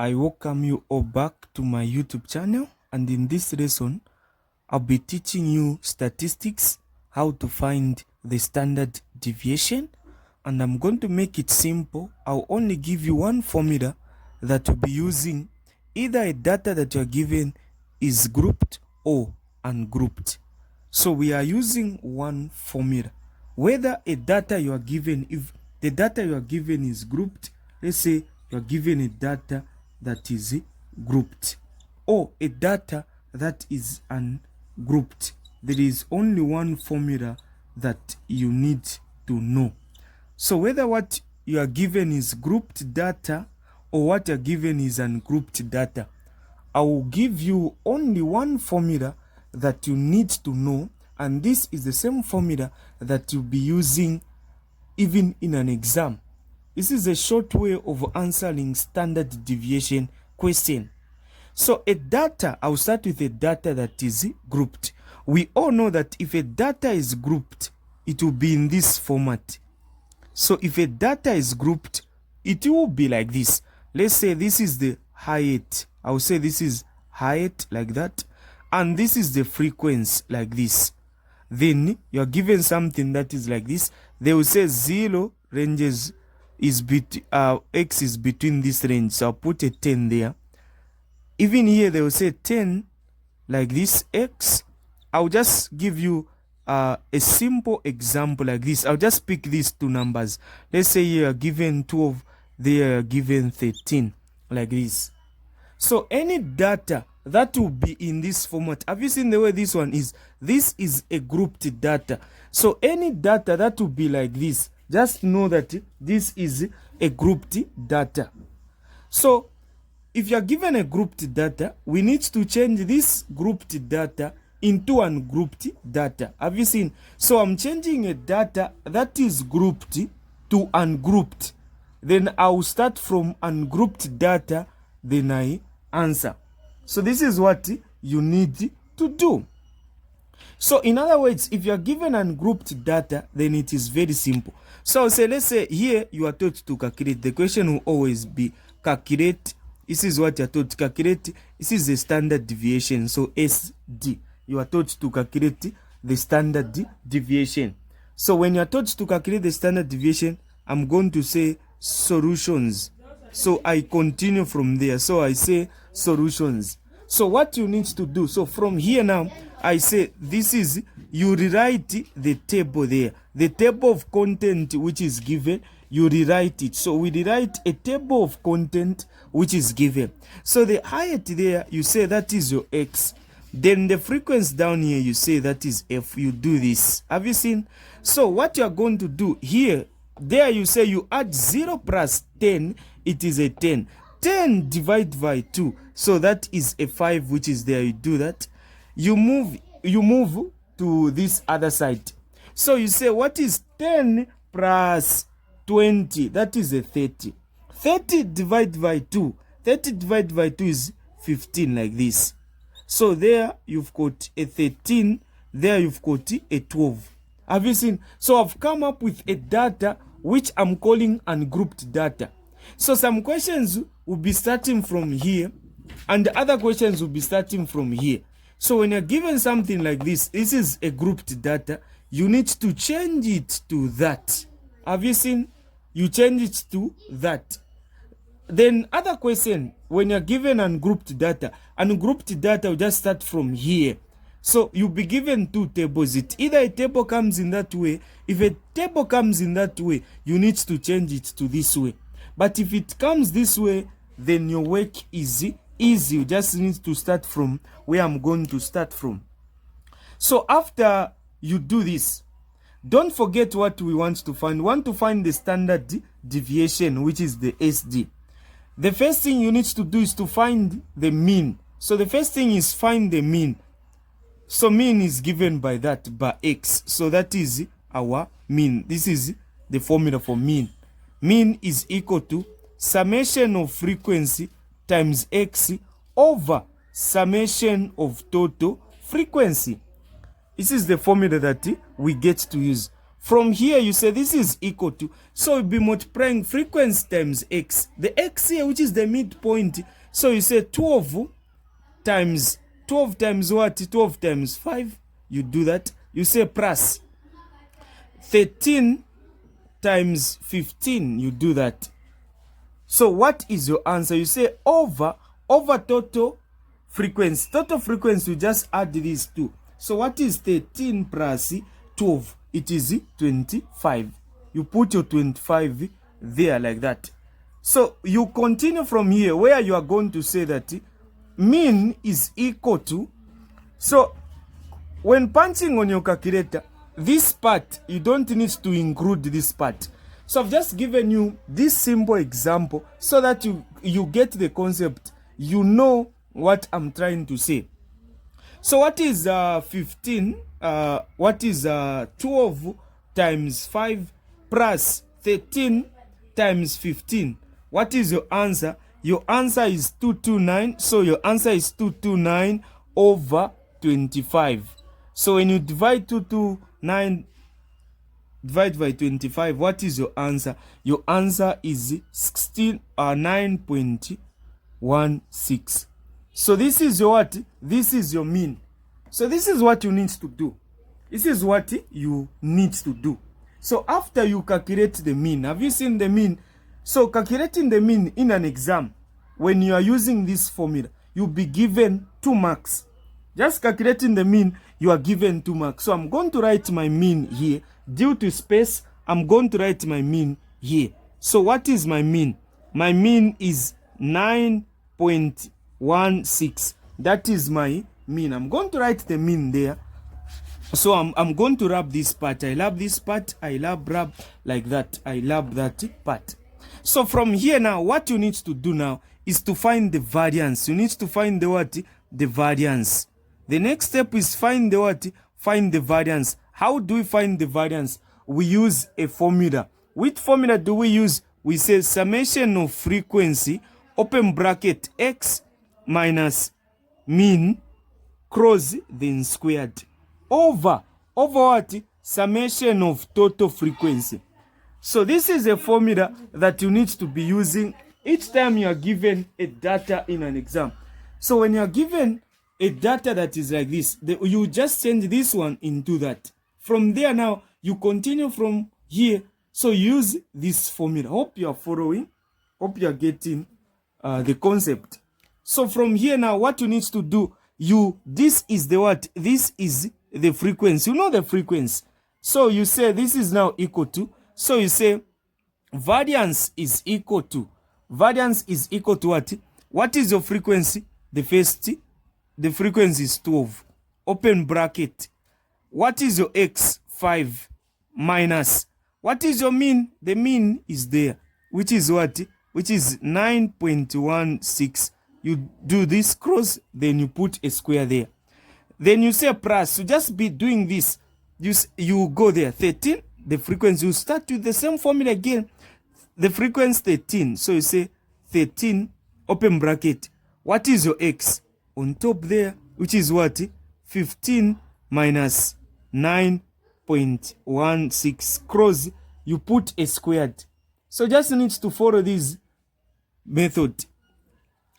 I welcome you all back to my YouTube channel, and in this lesson I'll be teaching you statistics, how to find the standard deviation, and I'm going to make it simple. I'll only give you one formula that will be using either a data that you are given is grouped or ungrouped. So we are using one formula. Whether a data you are given, if the data you are given is grouped, let's say you are given a data that is grouped or a data that is ungrouped, there is only one formula that you need to know. So whether what you are given is grouped data or what you are given is ungrouped data, I will give you only one formula that you need to know, and this is the same formula that you'll be using even in an exam. This is a short way of answering standard deviation question. So a data, I'll start with a data that is grouped. We all know that if a data is grouped, it will be in this format. So if a data is grouped, it will be like this. Let's say this is the height. I'll say this is height like that. And this is the frequency like this. Then you're given something that is like this. They will say 0 ranges is x is between this range. So I'll put a 10 there. Even here they will say 10 like this x. I'll just give you a simple example like this. I'll just pick these two numbers. Let's say you are given 12, they are given 13 like this. So any data that will be in this format, have you seen the way this one is? This is a grouped data. So any data that will be like this, just know that this is a grouped data. So if you are given a grouped data, we need to change this grouped data into ungrouped data. Have you seen? So I'm changing a data that is grouped to ungrouped. Then I'll start from ungrouped data, then I answer. So this is what you need to do. So in other words, if you are given ungrouped data, then it is very simple. So I'll say, let's say here you are taught to calculate. The question will always be calculate. This is what you are taught to calculate. This is the standard deviation. So SD. You are taught to calculate the standard deviation. So when you are taught to calculate the standard deviation, I'm going to say solutions. So I continue from there. So I say solutions. So what you need to do, so from here now, I say this is, you rewrite the table there. The table of content which is given, you rewrite it. So we rewrite a table of content which is given. So the height there, you say that is your x. Then the frequency down here, you say that is f. You do this. Have you seen? So what you are going to do here, there you say you add 0 plus 10, it is a 10. 10 divided by 2, so that is a 5 which is there. You do that. You move to this other side. So you say what is 10 plus 20? That is a 30. 30 divided by 2. 30 divided by 2 is 15 like this. So there you've got a 13. There you've got a 12. Have you seen? So I've come up with a data which I'm calling ungrouped data. So some questions will be starting from here and the other questions will be starting from here. So when you're given something like this, this is a grouped data, you need to change it to that. Have you seen? You change it to that. Then other question, when you're given ungrouped data will just start from here. So you'll be given two tables. It either a table comes in that way. If a table comes in that way, you need to change it to this way. But if it comes this way, then your work is easy. You just need to start from where I'm going to start from. So after you do this, don't forget what we want to find. We want to find the standard deviation, which is the SD. The first thing you need to do is to find the mean. So the first thing is find the mean. So mean is given by that, by x. So that is our mean. This is the formula for mean. Mean is equal to summation of frequency times x over summation of total frequency. This is the formula that we get to use. From here, you say this is equal to, so you'll be multiplying frequency times x. The x here, which is the midpoint, so you say 12 times what? 12 times 5, you do that. You say plus 13 times 15, you do that. So what is your answer? You say over total frequency. Total frequency, you just add these two. So what is 13 plus 12? It is 25. You put your 25 there like that. So you continue from here where you are going to say that mean is equal to, so when punching on your calculator, this part, you don't need to include this part. So I've just given you this simple example so that you get the concept. You know what I'm trying to say. So what is 15? What is 12 times 5 plus 13 times 15? What is your answer? Your answer is 229. So your answer is 229 over 25. So when you divide 229 divide by 25, what is your answer? Your answer is 9.16. So this is your what? This is your mean. So this is what you need to do. This is what you need to do. So after you calculate the mean, have you seen the mean? So calculating the mean in an exam, when you are using this formula, you'll be given 2 marks. Just calculating the mean, you are given 2 marks. So I'm going to write my mean here. Due to space, I'm going to write my mean here. So what is my mean? My mean is 9.16. That is my mean. I'm going to write the mean there. So I'm going to wrap this part. I love this part. I love wrap like that. I love that part. So from here now, what you need to do now is to find the variance. You need to find the what? The variance. The next step is find the what? Find the variance. How do we find the variance? We use a formula. Which formula do we use? We say summation of frequency, open bracket, x minus mean, cross, then squared. Over what? Summation of total frequency. So this is a formula that you need to be using each time you are given a data in an exam. So when you are given a data that is like this, you just change this one into that. From there now, you continue from here. So use this formula. Hope you are following. Hope you are getting the concept. So from here now, what you need to do, this is the what? This is the frequency. You know the frequency. So you say this is now equal to. So you say variance is equal to. Variance is equal to what? What is your frequency? The frequency is 12. Open bracket. What is your x? 5 minus. What is your mean? The mean is there. Which is what? Which is 9.16. You do this cross, then you put a square there. Then you say plus. So just be doing this. You go there. 13. The frequency. You start with the same formula again. The frequency 13. So you say 13. Open bracket. What is your x? On top there. Which is what? 15 minus 9.16 cross, you put a squared. So just need to follow this method.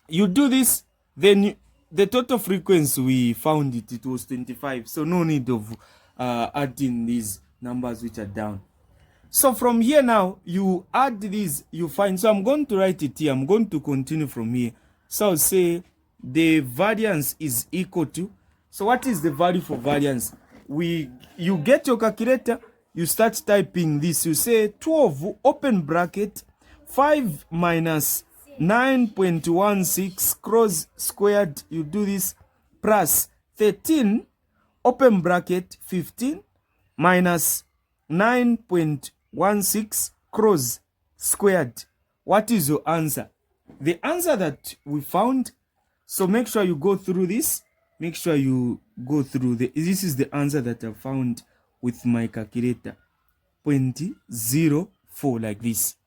You do this, then the total frequency we found it was 25. So no need of adding these numbers which are down. So from here now, you add these, you find. So I'm going to write it here. I'm going to continue from here. So I'll say the variance is equal to. So what is the value for variance? You get your calculator, you start typing this. You say 12, open bracket, 5 minus 9.16 cross squared. You do this plus 13, open bracket, 15 minus 9.16 cross squared. What is your answer? The answer that we found. So make sure you go through this. Make sure you go through this is the answer that I found with my calculator. 0.04 like this.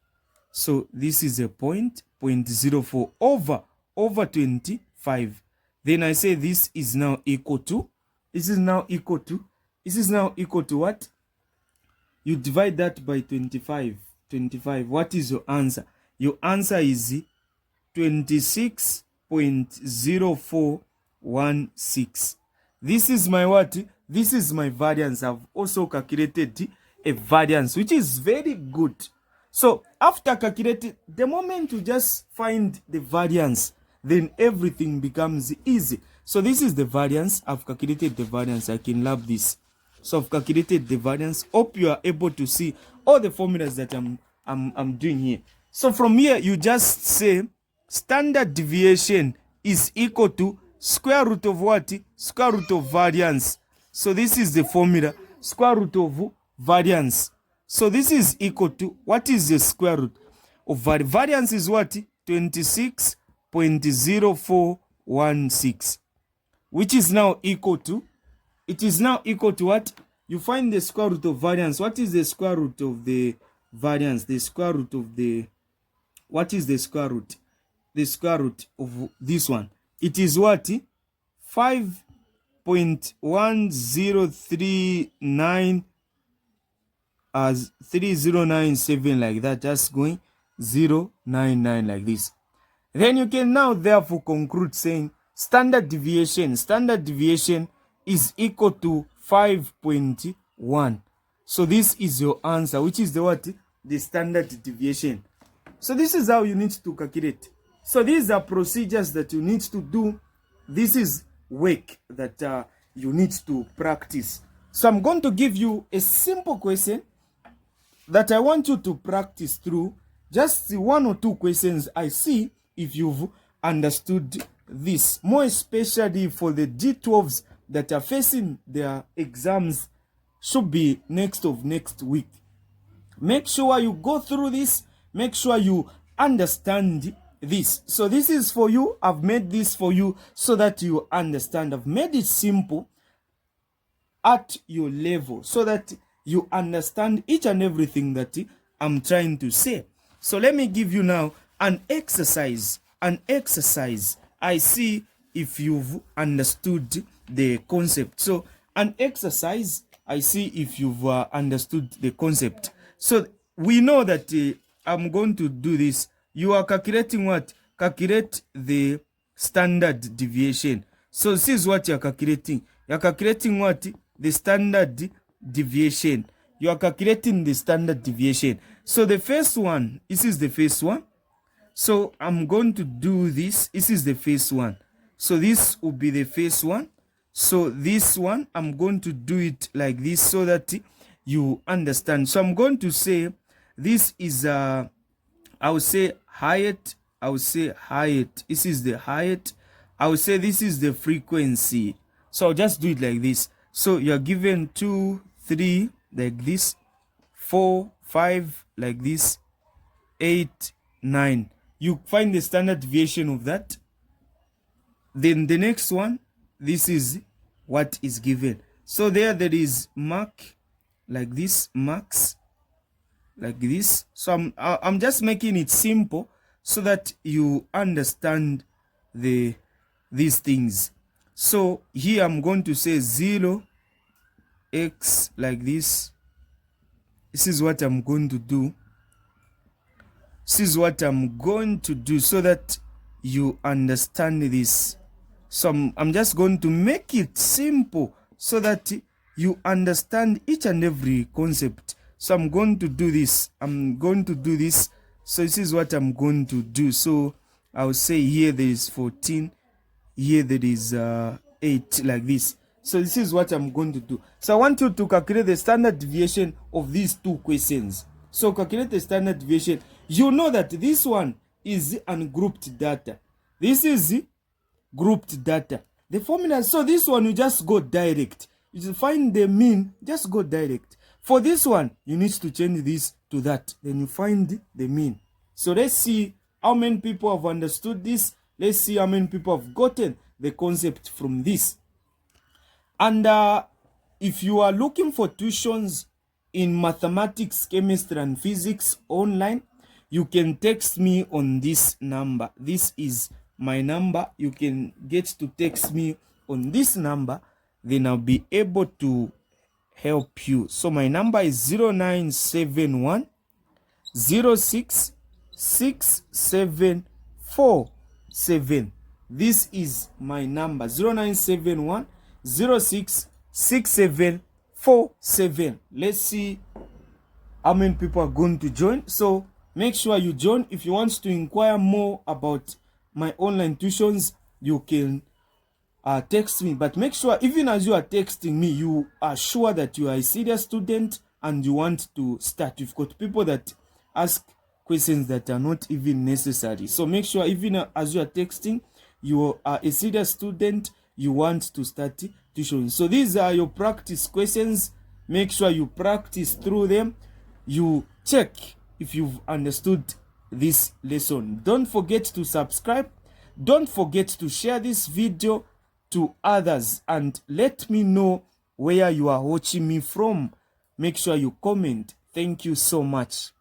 So this is a 0.04 over 25. Then I say this is now equal to. This is now equal to what? You divide that by 25. What is your answer? Your answer is 26.0416. This is my what? This is my variance. I've also calculated a variance, which is very good. So after calculating, the moment you just find the variance, then everything becomes easy. So this is the variance. I've calculated the variance. I can love this. So I've calculated the variance. Hope you are able to see all the formulas that I'm doing here. So from here, you just say standard deviation is equal to square root of what? Square root of variance. So this is the formula, square root of variance. So this is equal to, what is the square root of variance is what? 26.0416, which is now equal to, it is now equal to what? You find the square root of variance. What is the square root of the variance? The square root of the, what is the square root? The square root of this one. It is what? 5.1039 as 3097, like that, just going 099 like this. Then you can now therefore conclude saying standard deviation is equal to 5.1. So this is your answer, which is the what? The standard deviation. So this is how you need to calculate. So these are procedures that you need to do. This is work that you need to practice. So I'm going to give you a simple question that I want you to practice through. Just 1 or 2 questions. I see if you've understood this, more especially for the G12s that are facing their exams, should be next week. Make sure you go through this. Make sure you understand this. So this is for you. I've made this for you so that you understand. I've made it simple at your level so that you understand each and everything that I'm trying to say. So let me give you now an exercise. I see if you've understood the concept. So an exercise, I see if you've understood the concept. So we know that I'm going to do this. You are calculating what? Calculate the standard deviation. So this is what you're calculating. You're calculating what? The standard deviation. You are calculating the standard deviation. So the first one, this is the first one. So I'm going to do this. This is the first one. So this will be the first one. So this one, I'm going to do it like this so that you understand. So I'm going to say this is I will say height. I will say height. This is the height. I will say this is the frequency. So I'll just do it like this. So you're given 2, 3 like this, 4, 5 like this, 8, 9. You find the standard deviation of that. Then the next one, this is what is given. So there is mark like this, marks like this. So I'm just making it simple so that you understand these things. So here I'm going to say 0 x like this. This is what I'm going to do. This is what I'm going to do so that you understand this. So I'm just going to make it simple so that you understand each and every concept. So I'm going to do this. I'm going to do this. So this is what I'm going to do. So I'll say here there is 14. Here there is 8 like this. So this is what I'm going to do. So I want you to calculate the standard deviation of these 2 questions. So calculate the standard deviation. You know that this one is ungrouped data. This is grouped data. The formula, so this one you just go direct. You find the mean, just go direct. For this one, you need to change this to that. Then you find the mean. So let's see how many people have understood this. Let's see how many people have gotten the concept from this. And if you are looking for tuitions in mathematics, chemistry, and physics online, you can text me on this number. This is my number. You can get to text me on this number. Then I'll be able to help you. So my number is 0971 06 6747. This is my number, 0971 06 6747. Let's see how many people are going to join. So make sure you join. If you want to inquire more about my online tuitions, you can text me. But make sure, even as you are texting me, you are sure that you are a serious student and you want to start. You've got people that ask questions that are not even necessary. So make sure, even as you are texting, you are a serious student, you want to start tuition. So these are your practice questions. Make sure you practice through them. You check if you've understood this lesson. Don't forget to subscribe. Don't forget to share this video to others, and let me know where you are watching me from. Make sure you comment. Thank you so much.